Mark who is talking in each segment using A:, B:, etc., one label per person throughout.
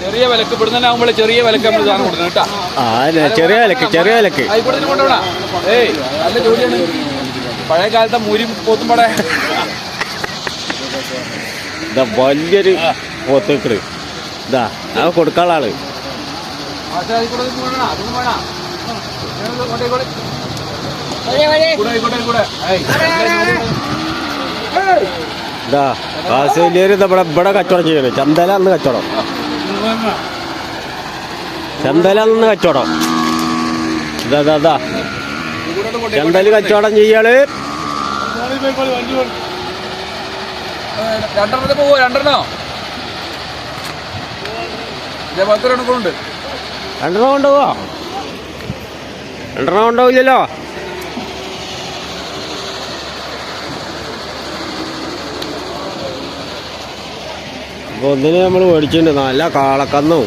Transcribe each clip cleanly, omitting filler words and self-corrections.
A: ചെറിയ വിലക്ക് ഇവിടെ തന്നെ ആകുമ്പോൾ ചെറിയ വിലക്ക് നമ്മൾ സാധനം കൊടുക്കണം കേട്ടാ.
B: ചെറിയ വിലക്ക്
A: ആയിക്കോട്ടെ കൊണ്ടുപോടാ. ഏയ് നല്ല ജോലിയാണ്. പഴയ കാലത്തെ മൂരി പോത്തുമ്പടെ
B: ഇതാ വലിയൊരു പോത്തേക്കട്. ഇതാ അത് കൊടുക്കാനുള്ള ആള്. ഇതാ കാസേലിയര് ഇവിടെ കച്ചവടം ചെയ്യണേ. ചന്തല അന്ന് കച്ചവടം, ചന്തല അന്ന് കച്ചവടം. ഇതാ ചന്തല് കച്ചവടം ചെയ്യാള്.
A: രണ്ടെണ്ണത്തിൽ പോവോ? രണ്ടെണ്ണോ? രണ്ടെണ്ണം കൊണ്ടുപോവാ.
B: രണ്ടെണ്ണം കൊണ്ടുപോയില്ലല്ലോ. അപ്പൊ ഒന്നിനെ നമ്മൾ മേടിച്ചിട്ടുണ്ട്. നല്ല കാളക്കന്നു.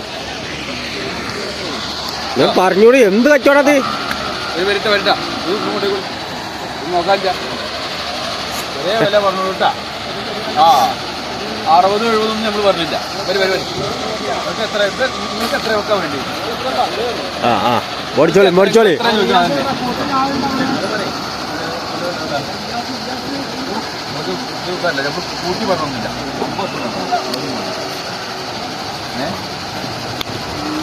B: ഞാൻ പറഞ്ഞൂടി എന്ത് കച്ചവടത്
A: നോക്കാനില്ല. ചെറിയ വില പറഞ്ഞു കേട്ടാ. 60-70 നമ്മൾ പറഞ്ഞില്ല. നിങ്ങൾക്ക് എത്ര വെക്കാൻ വേണ്ടി?
B: മേടിച്ചോളി.
A: കൂട്ടി പറഞ്ഞൊന്നുമില്ല.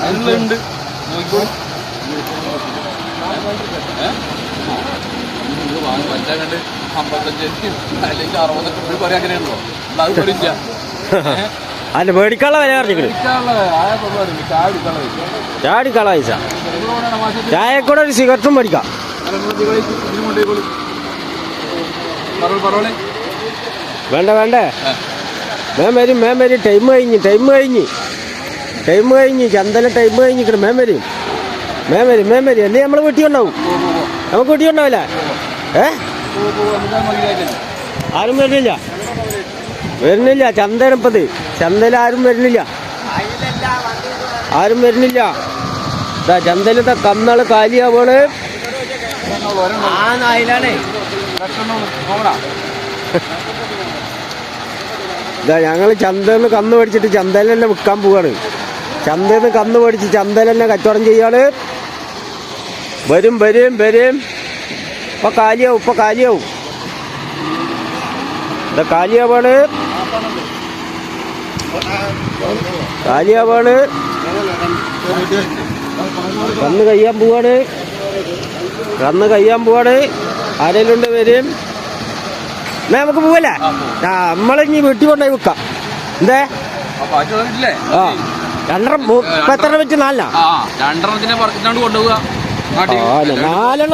A: അതിനുള്ളുണ്ട് നോക്കിക്കോളൂ. പറ്റാൻ കണ്ട് 55 അല്ലെങ്കിൽ 60 പറയാൻ അങ്ങനെയാണല്ലോ. അത് പറയില്ല.
B: അല്ല മേടിക്കാനുള്ള വില പറഞ്ഞിട്ട് ചാടിക്കാള പൈസ. ചായക്കൂടെ ഒരു സിഗരറ്റും മേടിക്കാം. വേണ്ടേ മേം വരും. ടൈം കഴിഞ്ഞ് ചന്തല ടൈം കഴിഞ്ഞിട്ട് മേം വരും. അല്ലേ നമ്മൾ വീട്ടിൽ ഉണ്ടാവും. നമുക്ക് വീട്ടിൽ ഉണ്ടാവില്ല. ആരും വരുന്നില്ല. ചന്തനപ്പത് ചന്തല ആരും വരുന്നില്ല. ചന്തലത്തെ കന്നാള് കാലിയാവോള്. ഞങ്ങള് ചന്തന്ന് കന്ന് മേടിച്ചിട്ട് ചന്തല തന്നെ വിൽക്കാൻ പോവാണ്. ചന്തന്ന് കന്ന് മേടിച്ച് ചന്തല തന്നെ കച്ചവടം ചെയ്യാള്. വരും. ഇപ്പൊ കാലിയാവും. കാലിയാവാണ്. കന്ന് കഴിയാൻ പോവാണ്. ആരെങ്കിലും ഉണ്ട് വരും. നമുക്ക് പോവല്ലേ? നമ്മളിഞ്ഞി വീട്ടിൽ കൊണ്ടുപോയി വെക്കാം. എന്തേ എത്ര വെച്ച്? 4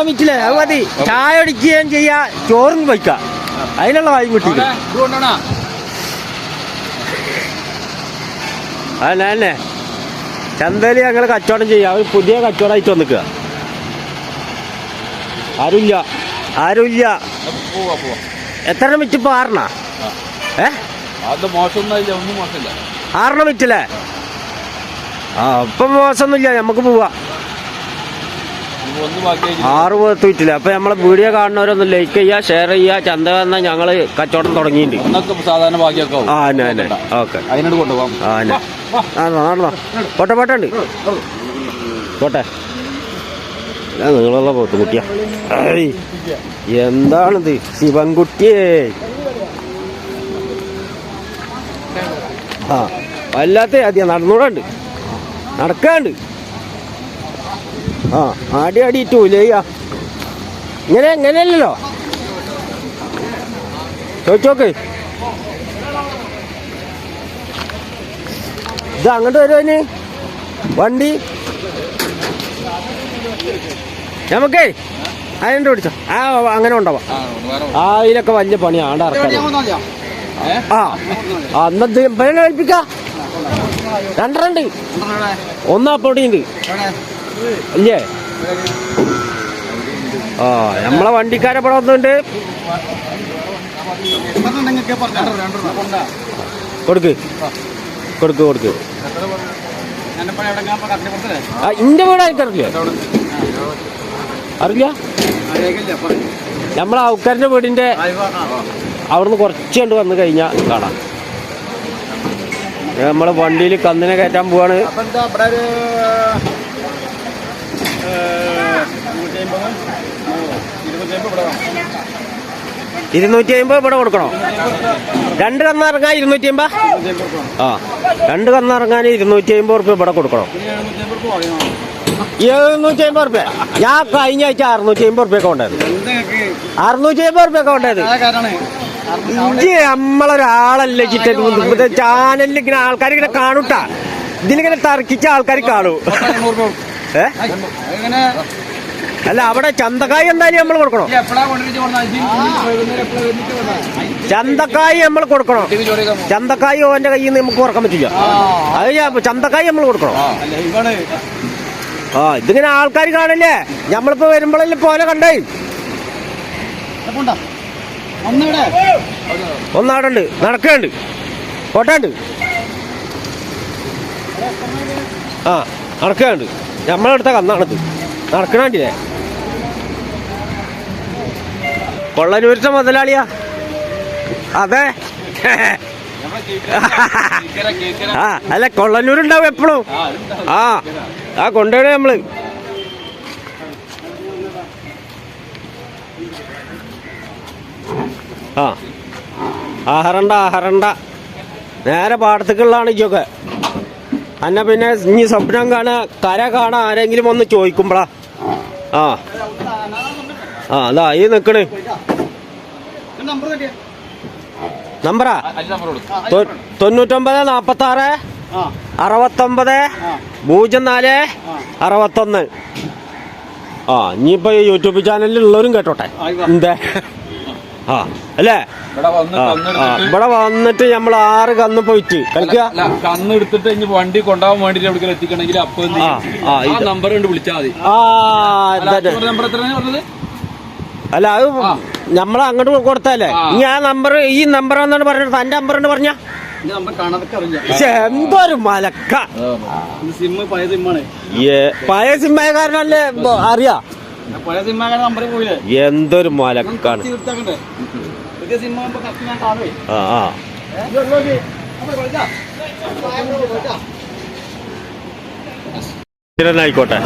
B: വിറ്റില്ലേ? അത് മതി. ചായ അടിക്കുകയും ചെയ്യാ, ചോറും വയ്ക്കാം. അതിനുള്ള കാര്യം കിട്ടിയില്ല. അതന്നെ ചന്തയിൽ ഞങ്ങൾ കച്ചവടം ചെയ്യാം. അവർ പുതിയ കച്ചവടമായിട്ട് വന്നിക്കുക. ആരുമില്ല. എത്ര വിറ്റ്? ഇപ്പൊ 6 6 വിറ്റില്ലേ? ഇപ്പം മോശമൊന്നുമില്ല. നമുക്ക് പോവാ. 6 പോത്ത് വിറ്റില്ല. അപ്പൊ നമ്മളെ വീഡിയോ കാണുന്നവരൊന്ന് ലൈക്ക് ചെയ്യുക, ഷെയർ ചെയ്യുക. ചന്ത വന്നാൽ ഞങ്ങള് കച്ചവടം തുടങ്ങിയിട്ടുണ്ട്.
A: സാധാരണ ബാക്കിയൊക്കെ
B: ഓക്കെ.
A: അതിനോട് കൊണ്ടുപോകാം.
B: പോട്ടെ പോട്ടെ. നിങ്ങളുള്ള പോത്ത് കുട്ടിയാ. എന്താണിത്? ശിവൻകുട്ടിയേ. വല്ലാത്ത അധിക നടക്കാണ്ട്. ആടിയിട്ടൂലേ. ഇങ്ങനെയല്ലല്ലോ. ചോദിച്ചോക്ക്. ഇത് അങ്ങോട്ട് വരുവാന് വണ്ടി. നമുക്കേ അതിൻ്റെ പിടിച്ചോ. അങ്ങനെ ഉണ്ടാവാം. അതിലൊക്കെ വലിയ പണിയാണ് ഇറക്കാൻ. അന്നത് ഏൽപ്പിക്കാം. 2 ഒന്നാപ്പോട്ടിണ്ട് ഇല്ലേ? നമ്മളെ വണ്ടിക്കാരെ ഇവിടെ വന്നുണ്ട്. കൊടുക്ക്. ഇന്റെ വീട് എനിക്കറിയില്ല. നമ്മളെ ഔക്കാരൻ്റെ വീടിന്റെ അവിടുന്ന് കുറച്ച് കണ്ട് വന്നു കഴിഞ്ഞാൽ കാണാം. നമ്മളെ വണ്ടിയിൽ കന്നിനെ കയറ്റാൻ പോവാണ്.
C: അപ്പൊ എന്താ ഇവിടെ ഒരു
B: 250 ഇവിടെ കൊടുക്കണോ? 2 കന്നിറങ്ങാൻ 250. ആ 2 കന്നിറങ്ങാൻ 250 റുപ്യ ഇവിടെ കൊടുക്കണം. 750 റുപ്യ. ഞാൻ കഴിഞ്ഞ ആഴ്ച 650 റുപ്യൊക്കെ ഉണ്ടായത്. 650 റുപ്യൊക്കെ ഉണ്ടായത്. ഇജ്ജ് നമ്മളൊരാളല്ലേ ചിറ്റ ചാനലിൽ ഇങ്ങനെ ആൾക്കാർ ഇങ്ങനെ കാണൂട്ടാ. ഇതിലിങ്ങനെ തർക്കിച്ച ആൾക്കാർ കാണൂ. അല്ല അവിടെ ചന്തക്കായ് എന്തായാലും നമ്മൾ കൊടുക്കണം. ചന്തക്കായ് നമ്മൾ കൊടുക്കണം. ചന്തക്കായ് ഓന്റെ കയ്യിൽ നിന്ന് നമുക്ക് കുറക്കാൻ പറ്റില്ല. അത് ചന്തക്കായ് നമ്മൾ കൊടുക്കണം. ആ ഇതിങ്ങനെ ആൾക്കാർ കാണല്ലേ. നമ്മളിപ്പോ വരുമ്പോഴല്ലേ പോലെ കണ്ടേ. ഒന്നാടുണ്ട് നടക്കുന്നുണ്ട് കോട്ടുണ്ട്. ആ നടക്കുന്നുണ്ട്. നമ്മളെടുത്ത കന്നാണത് നടക്കണേ. കൊള്ളനൂരിച്ച മുതലാളിയാ. അതെ ആ അല്ല കൊള്ളനൂരുണ്ടാവും എപ്പോഴും. ആ കൊണ്ടുപോയി നമ്മള്. ആ ആഹരണ്ട നേരെ പാടത്തേക്കുള്ളതാണ് ഇതൊക്കെ. അന്നെ പിന്നെ ഇനി സ്വപ്നം കാണാ കര കാണാ ആരെങ്കിലും ഒന്ന് ചോദിക്കുമ്പോളാ. ആ അതാ ഈ നിക്കണ് നമ്പറാ 99 46 69 04 61. ആ ഇനിയിപ്പോ യൂട്യൂബ് ചാനലിൽ ഉള്ളവരും കേട്ടോട്ടെ. എന്താ ആ അല്ലേ ഇവിടെ വന്നിട്ട് നമ്മൾ 6 കന്ന് പോയിട്ട് കളിക്കുക.
A: കന്ന് എടുത്തിട്ട് ഇനി വണ്ടി കൊണ്ടുപോകാൻ വേണ്ടിട്ട് എവിടേക്കും എത്തിക്കണമെങ്കിൽ അപ്പൊ നമ്പർ കൊണ്ട് വിളിച്ചാൽ മതി. നമ്പർ എത്രയാണ് പറഞ്ഞത്?
B: അല്ല അത് നമ്മൾ അങ്ങോട്ട് കൊടുത്തല്ലേ. ഇനി ആ നമ്പർ ഈ നമ്പർ എന്നാണ് പറഞ്ഞത്. തന്റെ നമ്പർ എന്ന് പറഞ്ഞ എന്തൊരു മലക്ക. പഴയ സിമ്മായ കാരനല്ലേ അറിയാ. എന്തൊരു മലക്കാണ്. ആയിക്കോട്ടെ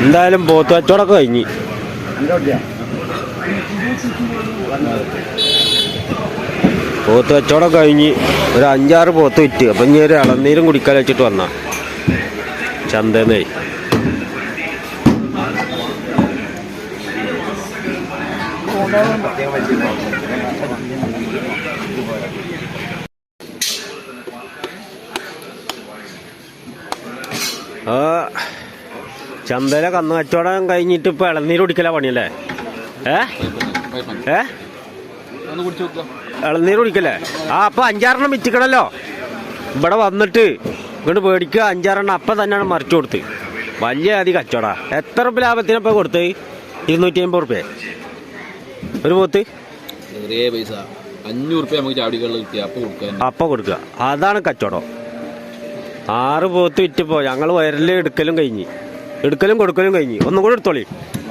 B: എന്തായാലും പോത്ത് കച്ചവടമൊക്കെ കഴിഞ്ഞ് പോത്ത് കച്ചവടം കഴിഞ്ഞ് ഒരു 5-6 പോത്ത് വിറ്റ്. അപ്പം ഇനി ഒരു ഇളനീരും കുടിക്കാൻ വെച്ചിട്ട് വന്നാ ചന്തന്നേ. ചന്തയിലെ കന്ന് കച്ചവടം കഴിഞ്ഞിട്ട് ഇപ്പൊ ഇളനീര് കുടിക്കലാ പണിയല്ലേ? ഇളനീര് കുടിക്കല്ലേ? ആ അപ്പൊ 5-6 വിറ്റിക്കണല്ലോ. ഇവിടെ വന്നിട്ട് ഇങ്ങോട്ട് പേടിക്കുക 5-6 അപ്പം തന്നെയാണ് മറിച്ചു കൊടുത്ത്. വലിയ അധികം കച്ചവട. എത്ര റുപ്യ ലാഭത്തിനപ്പോ കൊടുത്ത്? 250 റുപ്യ ഒരു പോത്ത്.
A: 500 നമുക്ക് ചാടികളിൽ കിട്ടി അപ്പൊ കൊടുക്കുക.
B: അതാണ് കച്ചവടം. 6 പോത്ത് വിറ്റപ്പോ ഞങ്ങൾ വയറിൽ എടുക്കലും കഴിഞ്ഞ്, എടുക്കലും കൊടുക്കലും കഴിഞ്ഞ്. ഒന്നും കൂടെ എടുത്തോളി.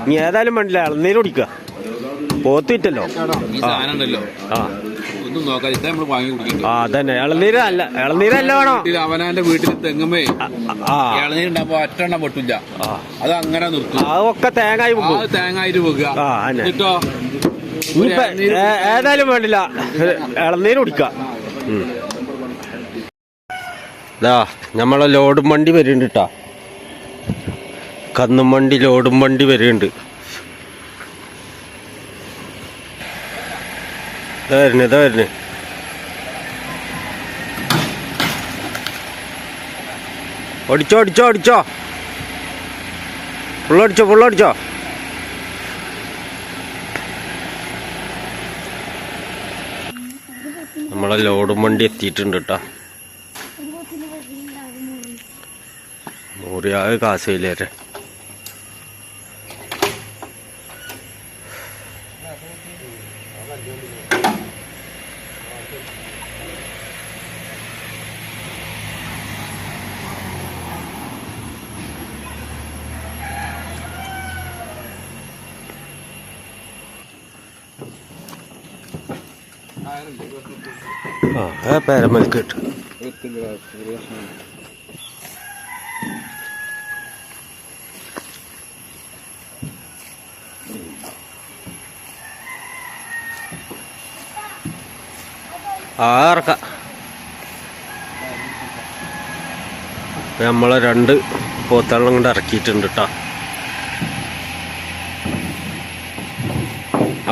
B: ഇനി ഏതായാലും വേണ്ടില്ല ഇളനീര് കുടിക്കുക. പോത്ത് വിറ്റല്ലോ. അതന്നെ ഇളനീരല്ല വേണോ?
A: അവനാന്റെ വീട്ടിൽ തെങ്ങുമ്പോ ഇളനീരുണ്ടാകുമ്പോ ഒറ്റെണ്ണം പൊട്ടില്ല. അത് അങ്ങനെ നിർത്തും.
B: അതൊക്കെ തേങ്ങായി
A: തേങ്ങായിട്ട് വെക്കുക.
B: ഏതായാലും വേണ്ടില്ല ഇളനീര് കുടിക്കുക. നമ്മളെ ലോഡും വണ്ടി വരുന്നുണ്ട് കേട്ടാ. കന്നും വണ്ടി ലോഡും വണ്ടി വരുന്നുണ്ട്. ഇതാ ഓടിച്ചോ ഫുള്ളടിച്ചോ. നമ്മളെ ലോഡും വണ്ടി എത്തിയിട്ടുണ്ട് കേട്ടാ. 100 കാശയിലേറെ. പേരമൽക്കിട്ട് ഇറക്കാം. നമ്മളെ 2 പോത്താളം കൊണ്ട് ഇറക്കിയിട്ടുണ്ട് കേട്ടോ.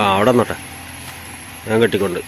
B: അവിടെ നോട്ടെ, ഞാൻ കെട്ടിക്കൊണ്ട്